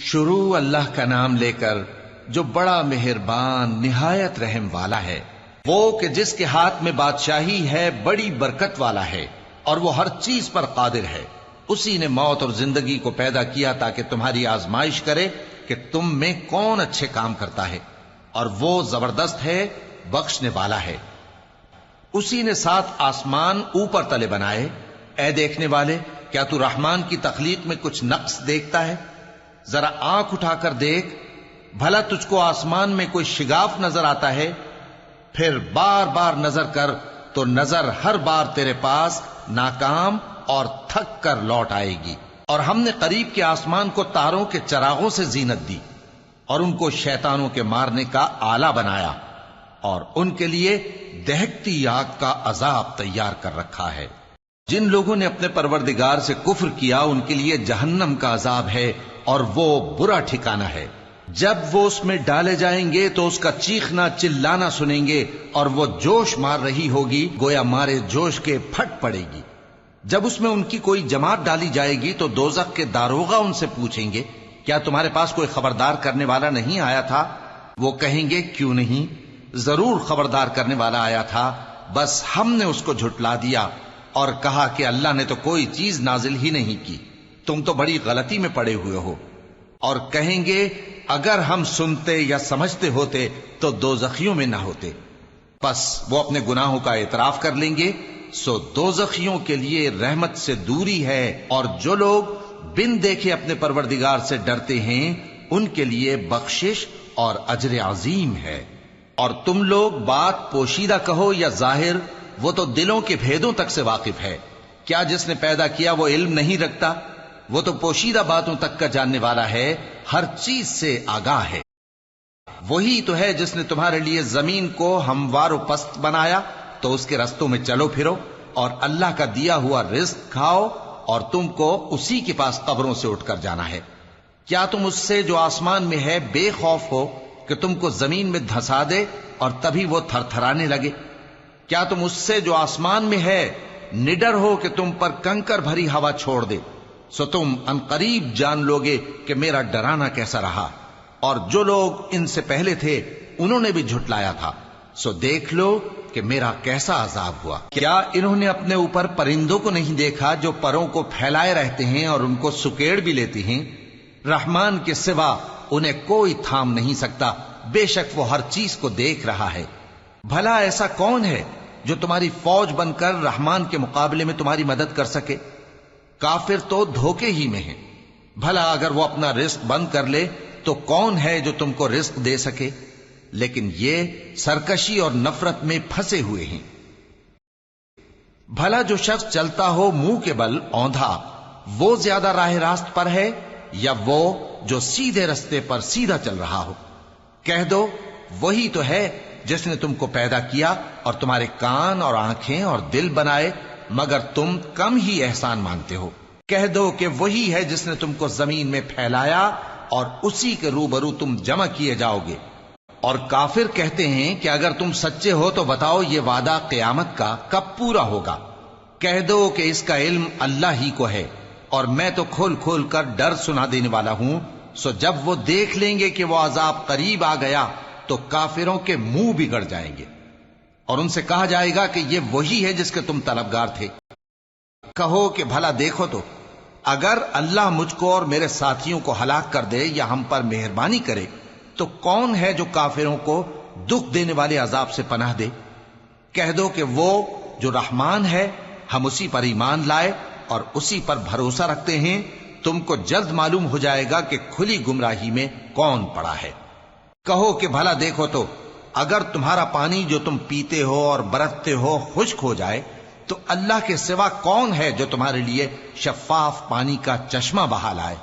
شروع اللہ کا نام لے کر جو بڑا مہربان نہایت رحم والا ہے، وہ کہ جس کے ہاتھ میں بادشاہی ہے، بڑی برکت والا ہے اور وہ ہر چیز پر قادر ہے۔ اسی نے موت اور زندگی کو پیدا کیا تاکہ تمہاری آزمائش کرے کہ تم میں کون اچھے کام کرتا ہے، اور وہ زبردست ہے، بخشنے والا ہے۔ اسی نے 7 آسمان اوپر تلے بنائے۔ اے دیکھنے والے، کیا تو رحمان کی تخلیق میں کچھ نقص دیکھتا ہے؟ ذرا آنکھ اٹھا کر دیکھ، بھلا تجھ کو آسمان میں کوئی شگاف نظر آتا ہے؟ پھر بار بار نظر کر تو نظر ہر بار تیرے پاس ناکام اور تھک کر لوٹ آئے گی۔ اور ہم نے قریب کے آسمان کو تاروں کے چراغوں سے زینت دی اور ان کو شیطانوں کے مارنے کا آلہ بنایا، اور ان کے لیے دہکتی آگ کا عذاب تیار کر رکھا ہے۔ جن لوگوں نے اپنے پروردگار سے کفر کیا ان کے لیے جہنم کا عذاب ہے، اور وہ برا ٹھکانہ ہے۔ جب وہ اس میں ڈالے جائیں گے تو اس کا چیخنا چلانا سنیں گے، اور وہ جوش مار رہی ہوگی، گویا مارے جوش کے پھٹ پڑے گی۔ جب اس میں ان کی کوئی جماعت ڈالی جائے گی تو دوزخ کے داروغہ ان سے پوچھیں گے، کیا تمہارے پاس کوئی خبردار کرنے والا نہیں آیا تھا؟ وہ کہیں گے، کیوں نہیں، ضرور خبردار کرنے والا آیا تھا، بس ہم نے اس کو جھٹلا دیا اور کہا کہ اللہ نے تو کوئی چیز نازل ہی نہیں کی، تم تو بڑی غلطی میں پڑے ہوئے ہو۔ اور کہیں گے، اگر ہم سنتے یا سمجھتے ہوتے تو دوزخیوں میں نہ ہوتے۔ پس وہ اپنے گناہوں کا اعتراف کر لیں گے، سو دوزخیوں کے لیے رحمت سے دوری ہے، اور جو لوگ بن دیکھے اپنے پروردگار سے ڈرتے ہیں ان کے لیے بخشش اور اجر عظیم ہے۔ اور تم لوگ بات پوشیدہ کہو یا ظاہر، وہ تو دلوں کے بھیدوں تک سے واقف ہے۔ کیا جس نے پیدا کیا وہ علم نہیں رکھتا؟ وہ تو پوشیدہ باتوں تک کا جاننے والا ہے، ہر چیز سے آگاہ ہے۔ وہی تو ہے جس نے تمہارے لیے زمین کو ہموار و پست بنایا، تو اس کے رستوں میں چلو پھرو، اور اللہ کا دیا ہوا رزق کھاؤ، اور تم کو اسی کے پاس قبروں سے اٹھ کر جانا ہے۔ کیا تم اس سے جو آسمان میں ہے بے خوف ہو کہ تم کو زمین میں دھسا دے اور تبھی وہ تھر تھرانے لگے؟ کیا تم اس سے جو آسمان میں ہے نڈر ہو کہ تم پر کنکر بھری ہوا چھوڑ دے؟ سو تم عنقریب جان لوگے کہ میرا ڈرانا کیسا رہا۔ اور جو لوگ ان سے پہلے تھے انہوں نے بھی جھٹلایا تھا، سو دیکھ لو کہ میرا کیسا عذاب ہوا۔ کیا انہوں نے اپنے اوپر پرندوں کو نہیں دیکھا جو پروں کو پھیلائے رہتے ہیں اور ان کو سکیڑ بھی لیتے ہیں؟ رحمان کے سوا انہیں کوئی تھام نہیں سکتا، بے شک وہ ہر چیز کو دیکھ رہا ہے۔ بھلا ایسا کون ہے جو تمہاری فوج بن کر رحمان کے مقابلے میں تمہاری مدد کر سکے؟ کافر تو دھوکے ہی میں ہیں۔ بھلا اگر وہ اپنا رزق بند کر لے تو کون ہے جو تم کو رزق دے سکے؟ لیکن یہ سرکشی اور نفرت میں پھنسے ہوئے ہیں۔ بھلا جو شخص چلتا ہو منہ کے بل اوندھا، وہ زیادہ راہ راست پر ہے یا وہ جو سیدھے رستے پر سیدھا چل رہا ہو؟ کہہ دو، وہی تو ہے جس نے تم کو پیدا کیا اور تمہارے کان اور آنکھیں اور دل بنائے، مگر تم کم ہی احسان مانتے ہو۔ کہہ دو کہ وہی ہے جس نے تم کو زمین میں پھیلایا اور اسی کے روبرو تم جمع کیے جاؤ گے۔ اور کافر کہتے ہیں کہ اگر تم سچے ہو تو بتاؤ یہ وعدہ قیامت کا کب پورا ہوگا؟ کہہ دو کہ اس کا علم اللہ ہی کو ہے، اور میں تو کھول کھول کر ڈر سنا دینے والا ہوں۔ سو جب وہ دیکھ لیں گے کہ وہ عذاب قریب آ گیا تو کافروں کے منہ بگڑ جائیں گے، اور ان سے کہا جائے گا کہ یہ وہی ہے جس کے تم طلبگار تھے۔ کہو کہ بھلا دیکھو تو، اگر اللہ مجھ کو اور میرے ساتھیوں کو ہلاک کر دے یا ہم پر مہربانی کرے تو کون ہے جو کافروں کو دکھ دینے والے عذاب سے پناہ دے؟ کہہ دو کہ وہ جو رحمان ہے، ہم اسی پر ایمان لائے اور اسی پر بھروسہ رکھتے ہیں۔ تم کو جلد معلوم ہو جائے گا کہ کھلی گمراہی میں کون پڑا ہے۔ کہو کہ بھلا دیکھو تو، اگر تمہارا پانی جو تم پیتے ہو اور برتتے ہو خشک ہو جائے تو اللہ کے سوا کون ہے جو تمہارے لیے شفاف پانی کا چشمہ بہا لائے؟